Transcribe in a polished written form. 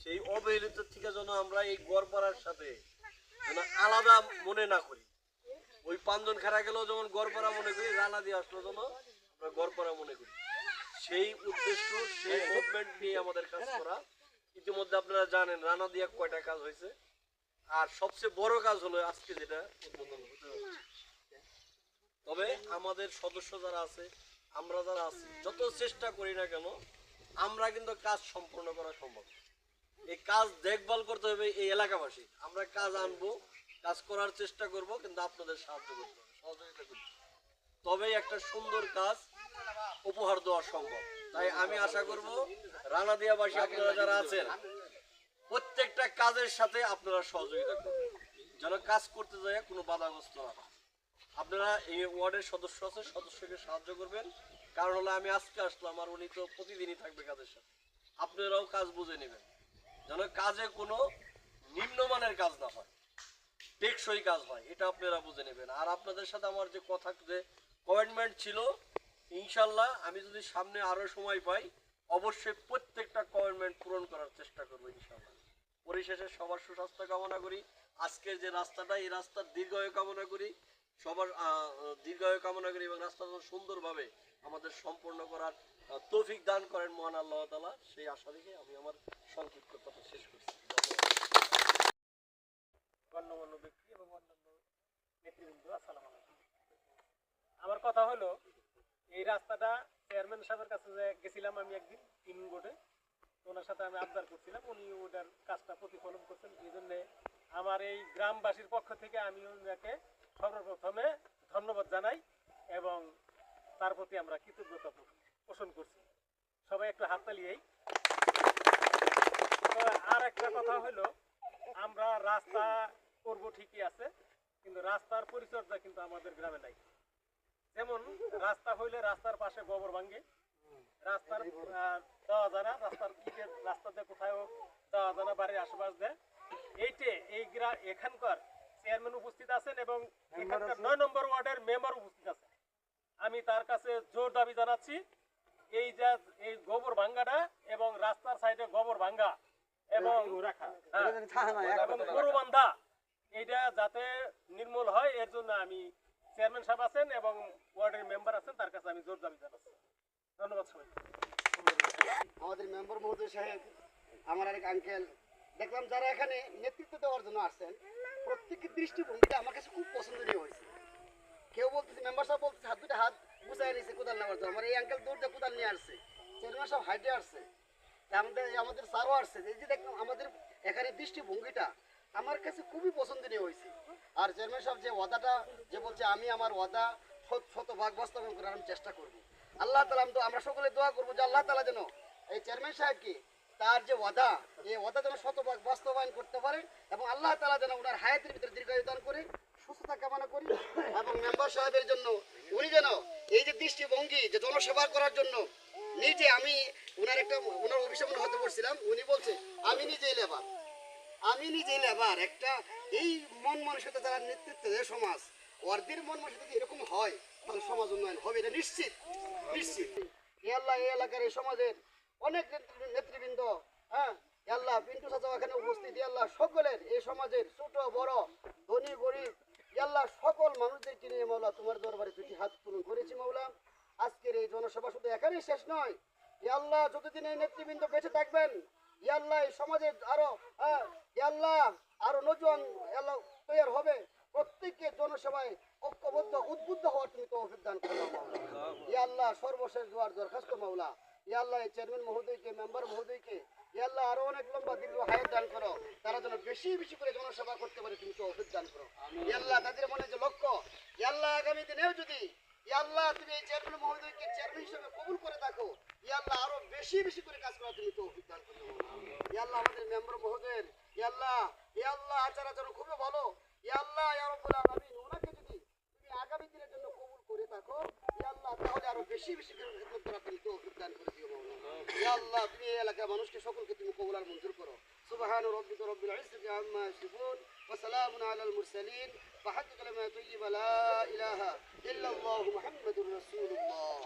সেই অবহেলিত থেকে যেন আমরা এই গড়পাড়ার সাথে যেন আলাদা মনে না করি। ওই পাঁচজন খেলা গেলেও যেমন গড়পাড়া মনে করি, রানা দিয়ে আসলো যেন আমরা গড়পাড়া মনে করি। সেই উদ্দেশ্য, সেই মুভমেন্ট নিয়ে আমাদের কাজ করা। ইতিমধ্যে আপনারা জানেন রানা দিয়া কয়টা কাজ হয়েছে, আর সবচেয়ে বড় কাজ হলো আজকে যেটা উদ্বোধন হতে হচ্ছে। তবে আমাদের সদস্য যারা আছে, আমরা যারা আছি, যত চেষ্টা করি না কেন, আমরা কিন্তু কাজ সম্পূর্ণ করা সম্ভব। এই কাজ দেখভাল করতে হবে এই এলাকাবাসী। আমরা কাজ আনবো, কাজ করার চেষ্টা করব, কিন্তু আপনাদের সাহায্য করতে হবে, সহযোগিতা করতে হবে। তবেই একটা সুন্দর কাজ উপহার দেওয়া সম্ভব। তাই আমি আশা করব রানাদিয়াবাসী আপনারা যারা আছেন প্রত্যেকটা কাজের সাথে আপনারা সহযোগিতা করবেন, যেন কাজ করতে যায় কোনো বাধাগ্রস্ত না হয়। আপনারা এই ওয়ার্ডের সদস্য আছে, সদস্যকে সাহায্য করবেন। কারণ হলো আমি আজকে আসলাম, আর উনি তো প্রতিদিনই থাকবে কাজের সাথে। আপনারাও কাজ বুঝে নেবেন, যেন কাজে কোনো নিম্নমানের কাজ না হয়, টেকসই কাজ হয়, এটা আপনারা বুঝে নেবেন। আর আপনাদের সাথে আমার যে কথা, যে কমিটমেন্ট ছিল, ইনশাল্লাহ আমি যদি সামনে আরো সময় পাই অবশ্যই প্রত্যেকটা কমিটমেন্ট পূরণ করার চেষ্টা করবো ইনশাল্লাহ। পরিশেষে সবার সুস্বাস্থ্য কামনা করি। আজকের যে রাস্তাটা, এই রাস্তার দীর্ঘায়ু কামনা করি, সবার দীর্ঘায়ু কামনা করি, এবং রাস্তাটা সুন্দরভাবে আমাদের সম্পূর্ণ করার তৌফিক দান করেন মহান আল্লাহ তাআলা। সেই আশা রেখে আমি আমার সংক্ষিপ্ত কথা শেষ করছি। গণ্যমান্য ব্যক্তি এবং অন্যান্য নেতৃবৃন্দ, আসসালামু আলাইকুম। আমার কথা হলো, এই রাস্তাটা চেয়ারম্যান সাহেবের কাছে গেছিলাম আমি একদিন তিন বোর্ডে, ওনার সাথে আমি আবদার করছিলাম, উনি ওটার কাজটা প্রতিফলন করছেন। এই জন্যে আমার এই গ্রামবাসীর পক্ষ থেকে আমি ওনাকে সর্বপ্রথমে ধন্যবাদ জানাই এবং তার প্রতি আমরা কৃতজ্ঞতা পোষণ করছি। সবাই একটু হাততালিয়েই। আর একটা কথা হলো, আমরা রাস্তা করব ঠিকই আছে, কিন্তু রাস্তার পরিচর্যা কিন্তু আমাদের গ্রামে নাই। যেমন রাস্তা হইলে রাস্তার পাশে গোবর ভাঙ্গে, রাস্তার দেওয়া জানা, রাস্তার ইটের রাস্তাতে কোথাও দেওয়া জানা, বাড়ির আশেপাশ দেয়। এখানকার চেয়ারম্যান উপস্থিত আছেন এবং এখানকার 9 নম্বর ওয়ার্ডের মেম্বার উপস্থিত আছেন। আমি তার কাছে জোর দাবি জানাচ্ছি, এই গোবর ভাঙ্গাটা এবং রাস্তার সাইডে গোবর ভাঙ্গা এবং গরু বান্ধা, এইটা যাতে নির্মূল হয়, এর জন্য আমি চেয়ারম্যান সাহেব আছেন এবং ওয়ার্ডের মেম্বার আছেন, তার কাছে আমি জোর দাবি জানাচ্ছি। ধন্যবাদ সবাই। আমাদের মেম্বার মহোদয় সাহেব, আমার আরেক আঙ্কেল, দেখলাম যারা এখানে নেতৃত্ব দেওয়ার জন্য আসছেন, প্রত্যেকের দৃষ্টিভঙ্গিটা আমার কাছে খুব পছন্দনীয় হয়েছে। কেউ বলতেছে, মেম্বার সাহেব বলতেছে হাত দুটো হাত গুছাই নিয়েছে কোদাল নেওয়ার জন্য, আমার এই আঙ্কেল দৌড় দিয়ে কোদাল নিয়ে আসছে, চেয়ারম্যান সাহেব হাইটে আসছে, আমাদের স্যারও আসছে। এই যে দেখলাম আমাদের এখানে দৃষ্টিভঙ্গিটা আমার কাছে খুবই পছন্দনীয় হয়েছে। আর চেয়ারম্যান সাহেব যে ওয়াদাটা যে বলছে, আমি আমার ওয়াদা শতভাগ বাস্তবায়ন করার আমি চেষ্টা করবো। আল্লাহ তাআলা, তো আমরা সকলে দোয়া করবো যে আল্লাহ তাআলা যেন এই চেয়ারম্যান সাহেবকে তার যে ওয়াদা, এই ওয়াদা যেন শতভাগ বাস্তবায়ন করতে পারে, এবং আল্লাহ তাআলা যেন ওনার হায়াতের ভিতরে দীর্ঘায়ু দান করে, সুস্থতা কামনা করি। এবং মেম্বার সাহেবের জন্য উনি যেন এই যে দৃষ্টিভঙ্গি, যে জনসেবা করার জন্য নিজে, আমি ওনার অফিসে মনে হতে পড়ছিলাম, উনি বলছে আমি নিজেই লেবার, একটা এই মন মানসিকতা যারা নেতৃত্ব দেয় সমাজ, ওয়ার্ডের মন মানসিকতা এরকম হয়, তাহলে সমাজ উন্নয়ন হবে, এটা নিশ্চিত। আল্লাহ এই এলাকার এই সমাজের অনেক নেতৃবৃন্দ, হ্যাঁ আল্লাহ পিন্টু চাচা এখানে উপস্থিত, আল্লাহ সকলের এই সমাজের ছোট বড় ধনী গরিব আল্লাহ সকল মানুষদেরকে নিয়ে মাওলা তোমার দরবারে দুটি হাত পূরণ করেছি মাওলা। আজকের এই জনসভা শুধু এখানেই শেষ নয়, আল্লাহ যতদিন এই নেতৃবৃন্দ বেঁচে থাকবেন, আল্লাহ এই সমাজের আরো নজওয়ান আল্লাহ তৈরি হবে, প্রত্যেককে জনসভায় ঐক্যবদ্ধ উদ্বুদ্ধ হওয়ার তুমি তৌফিক দান করো মাওলা। আল্লাহ সর্বশেষ দোয়ার দরখাস্ত মাওলা, আল্লাহ এই চেয়ারম্যান মহোদয়কে, মেম্বার মহোদয়কে আল্লাহ আরো অনেক লম্বা দীর্ঘ হায়াত দান করো, তারা যেন বেশি বেশি করে জনসভা করতে পারে, তুমি তৌফিক দান করো। আল্লাহ তাদের মনে যে লক্ষ্য, আল্লাহ আগামী দিনেও যদি আল্লাহ তুমি এই চেয়ারম্যান মহোদয়কে চেয়ারম্যান হিসেবে কবুল করে থাকো, আল্লাহ আরো বেশি বেশি করে কাজ করা তুমি তৌফিক দান করো। আল্লাহ আমাদের মেম্বার মহোদয়ের আল্লাহ আচার আচরণ খুবই ভালো, আল্লাহ ইয়া রাব্বুল আলামিন, ওনাকে যদি তুমি আগামী দিনের জন্য কবুল করে থাকো আল্লাহ, তাহলে আরো বেশি বেশি করে খিদমত করা তুমি তৌফিক দান করে দিও মাওলানা। আল্লাহ তুমি এই এলাকার মানুষকে সকলকে তুমি কবুল আর মঞ্জুর করো। সুবহান রাব্বিকা রাব্বিল ইজ্জাতি আম্মা ইয়াসিফুন ওয়া সালামুন আলাল মুরসালিন ওয়া হাক্কা কালিমাতু লা ইলাহা ইল্লাল্লাহু মুহাম্মাদুর রাসূলুল্লাহ।